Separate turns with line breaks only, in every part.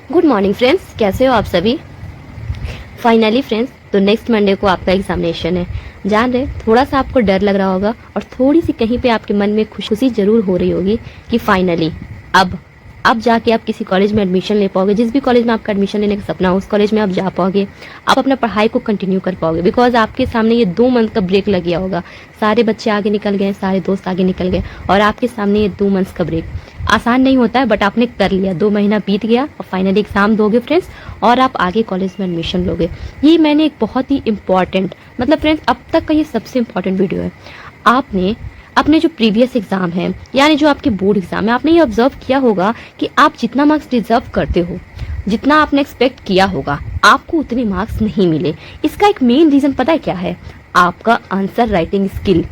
Good morning friends, कैसे हो आप सभी। फाइनली फ्रेंड्स, तो नेक्स्ट मंडे को आपका एग्जामिनेशन है। जान रहे, थोड़ा सा आपको डर लग रहा होगा और थोड़ी सी कहीं पे आपके मन में खुशी जरूर हो रही होगी कि फाइनली अब जाके आप किसी कॉलेज में एडमिशन ले पाओगे। जिस भी कॉलेज में आपका एडमिशन लेने का सपना हो उस कॉलेज में आप जा पाओगे। आप अपना पढ़ाई को कंटिन्यू कर पाओगे बिकॉज आपके सामने ये 2 मंथ का ब्रेक लग गया होगा। सारे बच्चे आगे निकल गए, सारे दोस्त आगे निकल गए और आपके सामने ये 2 मंथ्स का ब्रेक आसान नहीं होता है, बट आपने कर लिया। 2 महीना बीत गया और फाइनली एग्जाम दोगे फ्रेंड्स और आप आगे कॉलेज में एडमिशन लोगे। ये मैंने एक बहुत ही इम्पॉर्टेंट, मतलब फ्रेंड्स अब तक का ये सबसे इम्पॉर्टेंट वीडियो है। आपने अपने जो प्रीवियस एग्जाम है यानी जो आपके बोर्ड एग्जाम है, आपने ये ऑब्जर्व किया होगा कि आप जितना मार्क्स डिजर्व करते हो, जितना आपने एक्सपेक्ट किया होगा, आपको उतने मार्क्स नहीं मिले। इसका एक मेन रीजन पता है क्या है? आपका आंसर राइटिंग स्किल।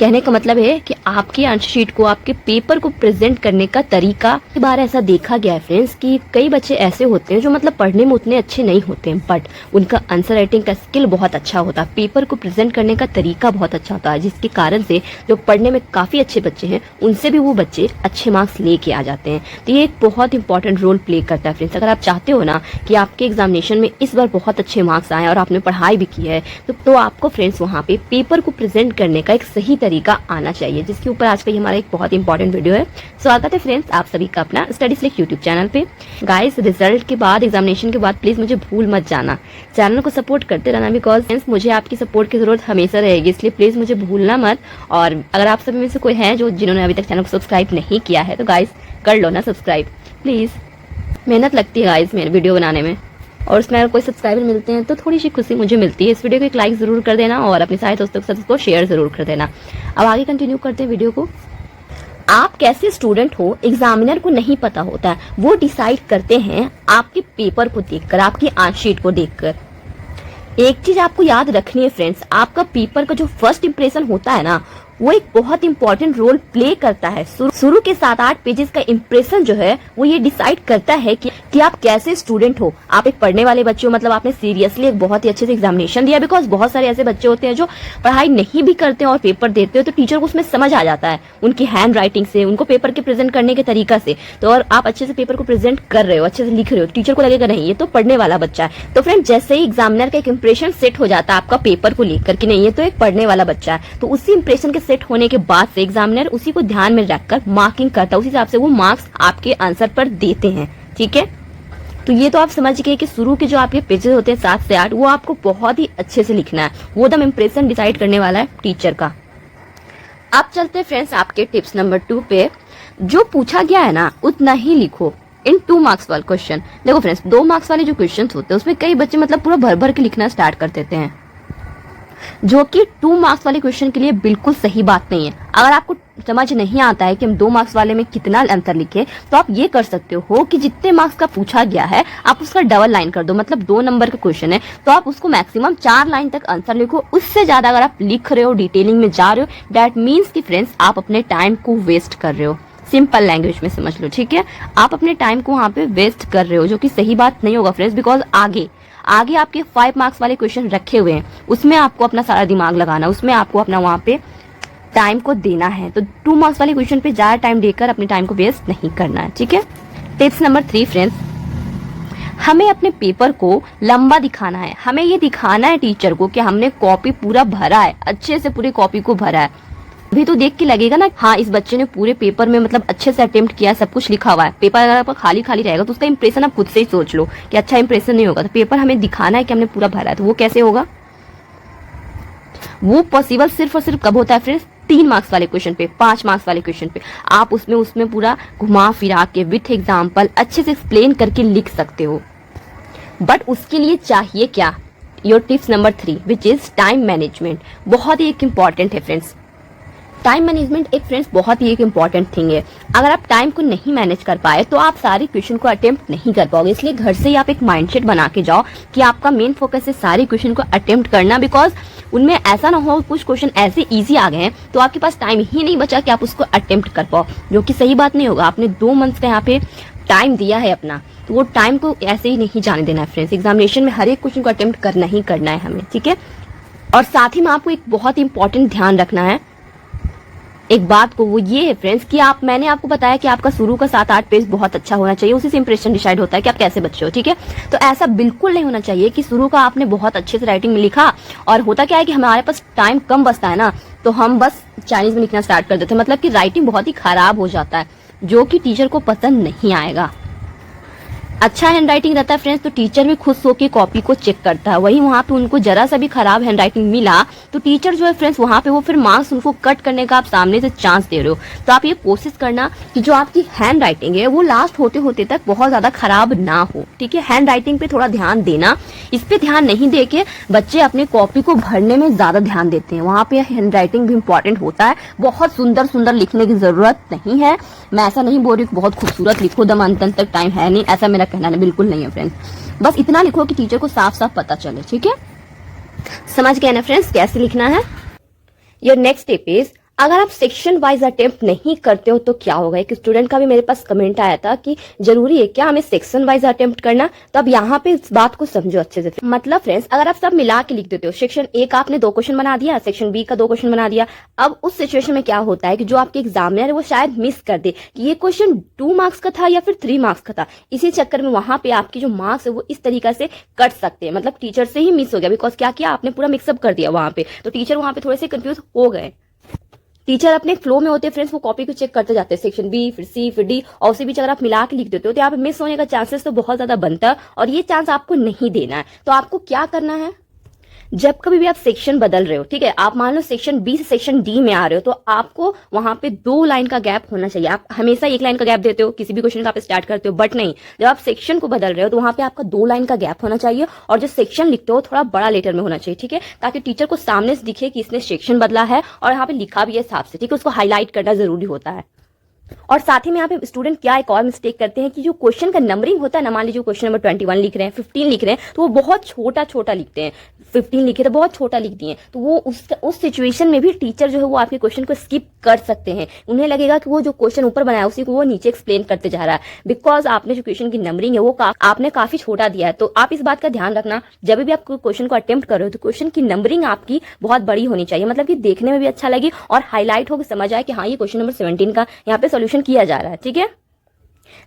कहने का मतलब है कि आपके आंसर शीट को, आपके पेपर को प्रेजेंट करने का तरीका। कई बार ऐसा देखा गया है फ्रेंड्स कि कई बच्चे ऐसे होते हैं जो मतलब पढ़ने में उतने अच्छे नहीं होते हैं, बट उनका आंसर राइटिंग का स्किल बहुत अच्छा होता है, पेपर को प्रेजेंट करने का तरीका बहुत अच्छा होता है, जिसके कारण से जो पढ़ने में काफी अच्छे बच्चे हैं उनसे भी वो बच्चे अच्छे मार्क्स लेके आ जाते हैं। तो ये एक बहुत इंपॉर्टेंट रोल प्ले करता है फ्रेंड्स। अगर आप चाहते हो ना कि आपके एग्जामिनेशन में इस बार बहुत अच्छे मार्क्स आए और आपने पढ़ाई भी की है, तो आपको फ्रेंड्स वहाँ पे पेपर को प्रेजेंट करने का एक सही तरीका आना चाहिए, जिसके ऊपर आज का ये हमारा एक बहुत इंपॉर्टेंट वीडियो है। स्वागत है फ्रेंड्स आप सभी का अपना स्टडी स्लिक यूट्यूब चैनल पे। गाइस, रिजल्ट के बाद, एग्जामिनेशन के बाद प्लीज मुझे भूल मत जाना, चैनल को सपोर्ट करते रहना, बिकॉज फ्रेंड्स मुझे आपकी सपोर्ट की जरूरत हमेशा रहेगी, इसलिए प्लीज मुझे भूलना मत। और अगर आप सभी में से कोई है जिन्होंने अभी तक चैनल को सब्सक्राइब नहीं किया है तो गाइस कर लो ना सब्सक्राइब प्लीज। मेहनत लगती है गाइस मेरे वीडियो बनाने में, और उसमें अगर कोई सब्सक्राइबर मिलते हैं तो थोड़ी सी खुशी मुझे मिलती है। इस वीडियो को एक लाइक जरूर कर देना और अपने सारे दोस्तों के साथ इसको शेयर जरूर कर देना। अब आगे कंटिन्यू करते हैं वीडियो को। आप कैसे स्टूडेंट हो एग्जामिनर को नहीं पता होता है, वो डिसाइड करते हैं आपके पेपर को देखकर, आपकी आंसर शीट को देखकर। एक चीज आपको याद रखनी है फ्रेंड्स, आपका पेपर का जो फर्स्ट इंप्रेशन होता है ना, वो एक बहुत इंपॉर्टेंट रोल प्ले करता है। शुरू के 7-8 पेजेस का इंप्रेशन जो है वो ये डिसाइड करता है कि आप कैसे स्टूडेंट हो। आप एक पढ़ने वाले बच्चे हो, मतलब आपने सीरियसली एक बहुत ही अच्छे से एग्जामिनेशन दिया। बिकॉज बहुत सारे ऐसे बच्चे होते हैं जो पढ़ाई नहीं भी करते और पेपर देते हो तो टीचर को उसमें समझ आ जाता है उनकी हैंड राइटिंग से, उनको पेपर के प्रेजेंट करने के तरीका से। तो और आप अच्छे से पेपर को प्रेजेंट कर रहे हो, अच्छे से लिख रहे हो, टीचर को लगेगा नहीं ये तो पढ़ने वाला बच्चा है। तो फ्रेंड जैसे ही एग्जामिनर का एक इंप्रेशन सेट हो जाता है आपका पेपर को लेकर कि नहीं ये तो एक पढ़ने वाला बच्चा है, तो उसी इंप्रेशन के सेट होने के बाद से एग्जामिनर उसी को ध्यान में रखकर मार्किंग करता है, उसी हिसाब से वो मार्क्स आपके आंसर पर देते हैं। ठीक है, तो ये तो आप समझ गए कि शुरू के जो आपके पेजेस होते हैं 7 से 8, वो आपको बहुत ही अच्छे से लिखना है, वो दम इंप्रेशन डिसाइड करने वाला है टीचर का। अब चलते हैं फ्रेंड्स आपके टिप्स नंबर 2 पे। जो पूछा गया है ना उतना ही लिखो इन 2 मार्क्स वाले क्वेश्चन। देखो फ्रेंड्स 2 मार्क्स वाले जो क्वेश्चन होते हैं उसमें कई बच्चे मतलब पूरा भर भर के लिखना स्टार्ट कर देते हैं, जो कि 2 मार्क्स वाले क्वेश्चन के लिए बिल्कुल सही बात नहीं है। अगर आपको समझ नहीं आता है कि हम 2 मार्क्स वाले में कितना अंतर लिखे, तो आप ये कर सकते हो कि जितने मार्क्स का पूछा गया है आप उसका डबल लाइन कर दो। मतलब 2 नंबर का क्वेश्चन है तो आप उसको मैक्सिमम 4 लाइन तक आंसर लिखो। उससे ज्यादा अगर आप लिख रहे हो, डिटेलिंग में जा रहे हो, दैट मीन्स कि फ्रेंड्स आप अपने टाइम को वेस्ट कर रहे हो। सिंपल लैंग्वेज में समझ लो, ठीक है, आप अपने टाइम को वहां पे वेस्ट कर रहे हो, जो कि सही बात नहीं होगा फ्रेंड्स। बिकॉज आगे आपके 5 मार्क्स वाले क्वेश्चन रखे हुए हैं, उसमें आपको अपना सारा दिमाग लगाना, उसमें आपको अपना वहां पे टाइम को देना है। तो 2 मार्क्स वाले क्वेश्चन पे ज्यादा टाइम देकर अपने टाइम को वेस्ट नहीं करना है। ठीक है, टिप्स नंबर 3 फ्रेंड्स, हमें अपने पेपर को लंबा दिखाना है। हमें ये दिखाना है टीचर को कि हमने कॉपी पूरा भरा है, अच्छे से पूरी कॉपी को भरा है। अभी तो देख के लगेगा ना हाँ इस बच्चे ने पूरे पेपर में मतलब अच्छे से अटेम्प्ट किया, सब कुछ लिखा हुआ है। पेपर अगर आपका खाली खाली रहेगा तो उसका इंप्रेशन आप खुद से ही सोच लो कि अच्छा इंप्रेशन नहीं होगा। तो पेपर हमें दिखाना है कि हमने पूरा भरा है, तो वो कैसे होगा? वो पॉसिबल सिर्फ और सिर्फ कब होता है फ्रेंड्स? 3 मार्क्स वाले क्वेश्चन पे, 5 मार्क्स वाले क्वेश्चन पे आप उसमें पूरा घुमा फिरा के विथ एग्जाम्पल अच्छे से एक्सप्लेन करके लिख सकते हो। बट उसके लिए चाहिए क्या? Your tips number 3 which is time management. बहुत ही एक इम्पॉर्टेंट है फ्रेंड्स। टाइम मैनेजमेंट एक फ्रेंड्स बहुत ही एक इम्पॉर्टेंट थिंग है। अगर आप टाइम को नहीं मैनेज कर पाए तो आप सारे क्वेश्चन को अटेम्प्ट नहीं कर पाओगे। इसलिए घर से ही आप एक माइंडसेट बना के जाओ कि आपका मेन फोकस है सारे क्वेश्चन को अटेम्प्ट करना। बिकॉज उनमें ऐसा ना हो कुछ क्वेश्चन ऐसे इजी आ गए हैं तो आपके पास टाइम ही नहीं बचा कि आप उसको अटेम्प्ट कर पाओ, जो कि सही बात नहीं होगा। आपने 2 मंथ्स का यहाँ पे टाइम दिया है अपना, तो वो टाइम को ऐसे ही नहीं जाने देना है फ्रेंड्स। एग्जामिनेशन में हर एक क्वेश्चन को अटेम्प्ट करना ही करना है हमें। ठीक है, और साथ ही में आपको एक बहुत ही इंपॉर्टेंट ध्यान रखना है एक बात को, वो ये है फ्रेंड्स कि मैंने आपको बताया कि आपका शुरू का 7-8 पेज बहुत अच्छा होना चाहिए, उसी से इंप्रेशन डिसाइड होता है कि आप कैसे बच्चे हो, ठीक है। तो ऐसा बिल्कुल नहीं होना चाहिए कि शुरू का आपने बहुत अच्छे से राइटिंग में लिखा और होता क्या है कि हमारे पास टाइम कम बचता है ना, तो हम बस चाइनीज में लिखना स्टार्ट कर देते हैं, मतलब कि राइटिंग बहुत ही खराब हो जाता है, जो कि टीचर को पसंद नहीं आएगा। अच्छा हैंड राइटिंग रहता है फ्रेंड्स तो टीचर भी खुश होकर कॉपी को चेक करता है। वहीं वहां पे उनको जरा सा भी खराब हैंड राइटिंग मिला तो टीचर जो है फ्रेंड्स वहां पे वो फिर मार्क्स उनको कट करने का आप सामने से चांस दे रहे हो। तो आप ये कोशिश करना कि जो आपकी हैंड राइटिंग है वो लास्ट होते होते तक बहुत ज्यादा खराब ना हो, ठीक है। हैंड राइटिंग पे थोड़ा ध्यान देना, इस पे ध्यान नहीं दे के बच्चे अपने कॉपी को भरने में ज्यादा ध्यान देते हैं, वहां पे हैंड राइटिंग भी इंपॉर्टेंट होता है। बहुत सुंदर सुंदर लिखने की जरूरत नहीं है, मैं ऐसा नहीं बोल रही बहुत खूबसूरत लिखो, दम अंत तक टाइम है नहीं, ऐसा मेरा कहना नहीं, बिल्कुल नहीं है फ्रेंड्स। बस इतना लिखो कि टीचर को साफ साफ पता चले, ठीक है। समझ गए ना फ्रेंड्स कैसे लिखना है। योर नेक्स्ट स्टेप इज, अगर आप सेक्शन वाइज अटेम्प्ट नहीं करते हो तो क्या होगा। एक स्टूडेंट का भी मेरे पास कमेंट आया था कि जरूरी है क्या हमें सेक्शन वाइज अटेम्प्ट करना। तो अब यहाँ पे इस बात को समझो अच्छे से। मतलब फ्रेंड्स अगर आप सब मिला के लिख देते हो, सेक्शन ए का आपने 2 क्वेश्चन बना दिया, सेक्शन बी का 2 क्वेश्चन बना दिया, अब उस सिचुएशन में क्या होता है कि जो आपके एग्जामिनर है वो शायद मिस कर दे कि ये क्वेश्चन 2 मार्क्स का था या फिर 3 मार्क्स का था। इसी चक्कर में वहां पे आपकी जो मार्क्स है वो इस तरीके से कट सकते हैं, मतलब टीचर से ही मिस हो गया, बिकॉज क्या किया आपने पूरा मिक्सअप कर दिया वहां पे, तो टीचर वहां पे थोड़े से कंफ्यूज हो गए। टीचर अपने फ्लो में होते हैं फ्रेंड्स, वो कॉपी को चेक करते जाते हैं, सेक्शन बी फिर सी फिर डी, और उसी बीच अगर आप मिला के लिख देते हो तो यहाँ पे मिस होने का चांसेस तो बहुत ज्यादा बनता है, और ये चांस आपको नहीं देना है। तो आपको क्या करना है, जब कभी भी आप सेक्शन बदल रहे हो, ठीक है, आप मान लो सेक्शन बी से सेक्शन डी में आ रहे हो, तो आपको वहां पे 2 लाइन का गैप होना चाहिए। आप हमेशा 1 लाइन का गैप देते हो किसी भी क्वेश्चन का आप स्टार्ट करते हो, बट नहीं, जब आप सेक्शन को बदल रहे हो तो वहां पे आपका 2 लाइन का गैप होना चाहिए, और जो सेक्शन लिखते हो थोड़ा बड़ा लेटर में होना चाहिए, ठीक है, ताकि टीचर को सामने से दिखे कि इसने सेक्शन बदला है और यहाँ पे लिखा भी है साफ से, ठीक है, उसको हाईलाइट करना जरूरी होता है। और साथ ही में यहाँ पे स्टूडेंट क्या एक और मिस्टेक करते हैं कि जो क्वेश्चन का नंबरिंग होता है ना, मान लीजिए क्वेश्चन नंबर 21 लिख रहे हैं, 15 लिख रहे हैं, तो वो बहुत छोटा छोटा लिखते हैं। 15 लिखे तो बहुत छोटा लिख दिए, तो वो उस सिचुएशन में भी टीचर जो है वो आपके क्वेश्चन को स्किप कर सकते हैं। उन्हें लगेगा कि वो जो क्वेश्चन ऊपर बनाया उसी को वो नीचे एक्सप्लेन करते जा रहा है, बिकॉज आपने जो क्वेश्चन की नंबरिंग है वो आपने काफी छोटा दिया है। तो आप इस बात का ध्यान रखना, जब भी आप क्वेश्चन को अटेम्प्ट कर रहे हो तो क्वेश्चन की नंबरिंग आपकी बहुत बड़ी होनी चाहिए, मतलब कि देखने में भी अच्छा लगे और हाईलाइट हो, समझ आए कि हाँ ये क्वेश्चन नंबर 17 का यहाँ पे सोल्यूशन किया जा रहा है, ठीक है।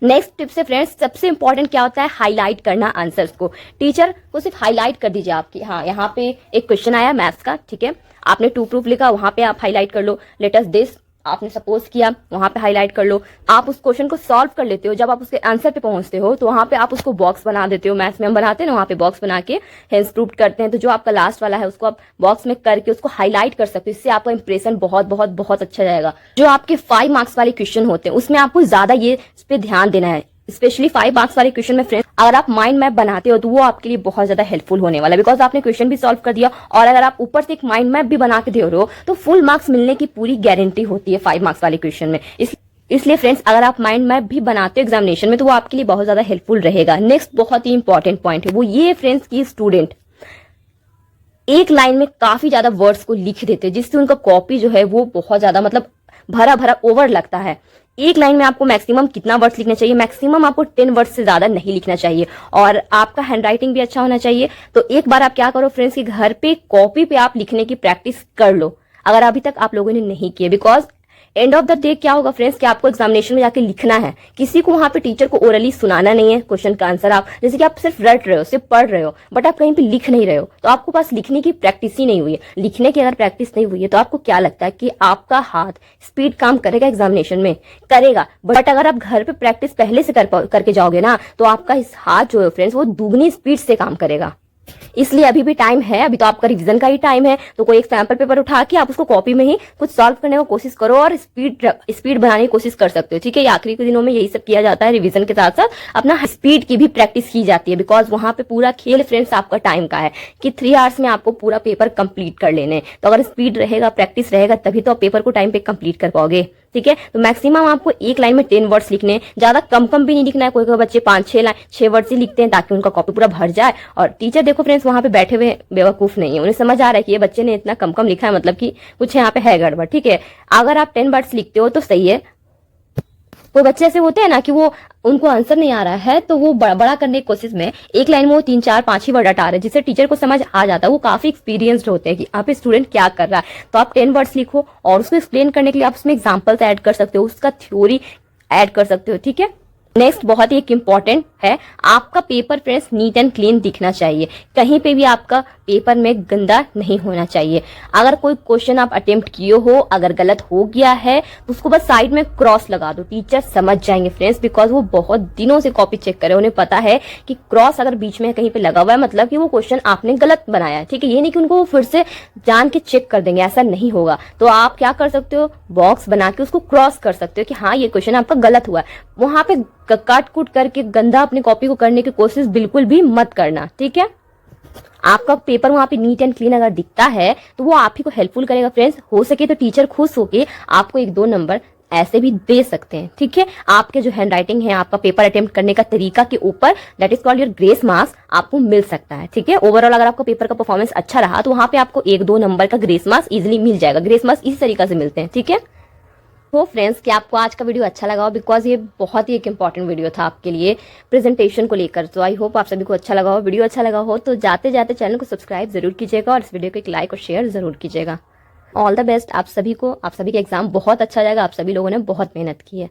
नेक्स्ट टिप से फ्रेंड्स सबसे इंपॉर्टेंट क्या होता है, हाईलाइट करना आंसर्स को। टीचर को सिर्फ हाईलाइट कर दीजिए आपकी, हाँ यहाँ पे एक क्वेश्चन आया मैथ्स का, ठीक है, आपने 2 प्रूफ लिखा, वहां पे आप हाईलाइट कर लो, लेट अस दिस आपने सपोज किया, वहां पे हाईलाइट कर लो। आप उस क्वेश्चन को सॉल्व कर लेते हो, जब आप उसके आंसर पे पहुंचते हो तो वहां पे आप उसको बॉक्स बना देते हो, मैथ्स में हम बनाते हैं ना, वहां पे बॉक्स बना के हेंस प्रूफ करते हैं, तो जो आपका लास्ट वाला है उसको आप बॉक्स में करके उसको हाईलाइट कर सकते हो, इससे आपका इंप्रेशन बहुत बहुत बहुत अच्छा जाएगा। जो आपके 5 मार्क्स वाले क्वेश्चन होते हैं उसमें आपको ज्यादा ये इस पे ध्यान देना है, स्पेशली 5 मार्क्स वाले क्वेश्चन में फ्रेंड्स अगर आप माइंड मैप बनाते हो तो वो आपके लिए बहुत ज्यादा हेल्पफुल होने वाला है, बिकॉज आपने क्वेश्चन भी सॉल्व कर दिया और अगर आप ऊपर से एक माइंड मैप भी बना के दे रहे हो तो फुल मार्क्स मिलने की पूरी गारंटी होती है 5 मार्क्स वाले क्वेश्चन में। इसलिए फ्रेंड्स अगर आप माइंड मैप भी बनाते हो एग्जामिनेशन में तो वो आपके लिए बहुत ज्यादा हेल्पफुल रहेगा। नेक्स्ट बहुत ही इंपॉर्टेंट पॉइंट है वो ये फ्रेंड्स की स्टूडेंट एक लाइन में काफी ज्यादा वर्ड्स को लिख देते हैं, जिससे उनका कॉपी जो है वो बहुत ज्यादा मतलब भरा भरा ओवर लगता है। एक लाइन में आपको मैक्सिमम कितना वर्ड्स लिखना चाहिए, मैक्सिमम आपको 10 वर्ड्स से ज्यादा नहीं लिखना चाहिए, और आपका हैंडराइटिंग भी अच्छा होना चाहिए। तो एक बार आप क्या करो फ्रेंड्स कि घर पे कॉपी पे आप लिखने की प्रैक्टिस कर लो, अगर अभी तक आप लोगों ने नहीं किए, because end of the day क्या होगा फ्रेंड्स कि आपको एग्जामिनेशन में जाके लिखना है, किसी को वहां पे टीचर को ओरली सुनाना नहीं है क्वेश्चन का आंसर। आप जैसे कि आप सिर्फ रट रहे हो, सिर्फ पढ़ रहे हो, बट आप कहीं पे लिख नहीं रहे हो, तो आपको पास लिखने की प्रैक्टिस ही नहीं हुई है। लिखने की अगर प्रैक्टिस नहीं हुई है तो आपको क्या लगता है कि आपका हाथ स्पीड काम करेगा एग्जामिनेशन में? करेगा, बट अगर आप घर पे प्रैक्टिस पहले से करके जाओगे ना तो आपका इस हाथ जो है फ्रेंड्स वो दुगनी स्पीड से काम करेगा। इसलिए अभी भी टाइम है, अभी तो आपका रिवीजन का ही टाइम है, तो कोई एक सैंपल पेपर उठा के आप उसको कॉपी में ही कुछ सॉल्व करने की कोशिश करो और स्पीड बनाने की कोशिश कर सकते हो, ठीक है। आखिरी के दिनों में यही सब किया जाता है, रिवीजन के साथ साथ अपना स्पीड की भी प्रैक्टिस की जाती है, बिकॉज वहां पे पूरा खेल फ्रेंड्स आपका टाइम का है कि 3 आवर्स में आपको पूरा पेपर कंप्लीट कर लेने। तो अगर स्पीड रहेगा, प्रैक्टिस रहेगा, तभी तो आप पेपर को टाइम पे कंप्लीट कर पाओगे, ठीक है। तो मैक्सिमम आपको एक लाइन में 10 वर्ड्स लिखने, ज्यादा कम भी नहीं लिखना है। कोई बच्चे 5-6 वर्ड्स ही लिखते हैं ताकि उनका कॉपी पूरा भर जाए, और टीचर देखो फ्रेंड्स वहां पे बैठे हुए बेवकूफ नहीं है, उन्हें समझ आ रहा है कि ये बच्चे ने इतना कम लिखा है, मतलब कि कुछ यहाँ पे है गड़बड़, ठीक है। अगर आप 10 वर्ड्स लिखते हो तो सही है, कोई बच्चे ऐसे होते हैं ना कि वो उनको आंसर नहीं आ रहा है तो वो बड़ा करने की कोशिश में एक लाइन में वो 3 4 5 ही वर्ड हटा रहे हैं, जिससे टीचर को समझ आ जाता है। वो काफी एक्सपीरियंस्ड होते हैं कि आप स्टूडेंट क्या कर रहा है। तो आप 10 वर्ड्स लिखो और उसको एक्सप्लेन करने के लिए आप उसमें एग्जाम्पल्स ऐड कर सकते हो, उसका थ्योरी ऐड कर सकते हो, ठीक है। नेक्स्ट बहुत ही एक इम्पॉर्टेंट है, आपका paper friends neat and clean दिखना चाहिए। कहीं पे भी आपका पेपर में गंदा नहीं होना चाहिए। अगर कोई क्वेश्चन आप अटेम्प्ट किए हो, अगर गलत हो गया है तो उसको बस साइड में क्रॉस लगा दो, टीचर समझ जाएंगे फ्रेंड्स, बिकॉज वो बहुत दिनों से कॉपी चेक करे, उन्हें पता है कि क्रॉस अगर बीच में कहीं पे लगा हुआ है मतलब कि वो क्वेश्चन आपने गलत बनाया है, ठीक है। ये नहीं कि उनको फिर से जान के चेक कर देंगे, ऐसा नहीं होगा। तो आप क्या कर सकते हो, बॉक्स बना के उसको क्रॉस कर सकते हो कि हाँ ये क्वेश्चन आपका गलत हुआ है। वहां पे काट कूट करके गंदा अपनी कॉपी को करने की कोशिश बिल्कुल भी मत करना, ठीक है। आपका पेपर वहां पे नीट एंड क्लीन अगर दिखता है तो वो आप ही को हेल्पफुल करेगा फ्रेंड्स। हो सके तो टीचर खुश होके आपको 1 2 नंबर ऐसे भी दे सकते हैं, ठीक है। आपके जो हैंड राइटिंग है, आपका पेपर अटेम्प्ट करने का तरीका के ऊपर that is called your grace marks आपको मिल सकता है, ठीक है। ओवरऑल अगर आपका पेपर का परफॉर्मेंस अच्छा रहा तो वहां पे आपको 1 2 नंबर का ग्रेस मार्क्स इजिली मिल जाएगा। ग्रेस मार्क्स इसी तरीके से मिलते हैं, ठीक है। तो फ्रेंड्स कि आपको आज का वीडियो अच्छा लगा हो, बिकॉज ये बहुत ही एक इंपॉर्टेंट वीडियो था आपके लिए प्रेजेंटेशन को लेकर। तो आई होप आप सभी को अच्छा लगा हो। वीडियो अच्छा लगा हो तो जाते जाते चैनल को सब्सक्राइब जरूर कीजिएगा और इस वीडियो को एक लाइक और शेयर जरूर कीजिएगा। ऑल द बेस्ट आप सभी को, आप सभी का एग्जाम बहुत अच्छा जाएगा। आप सभी लोगों ने बहुत मेहनत की है।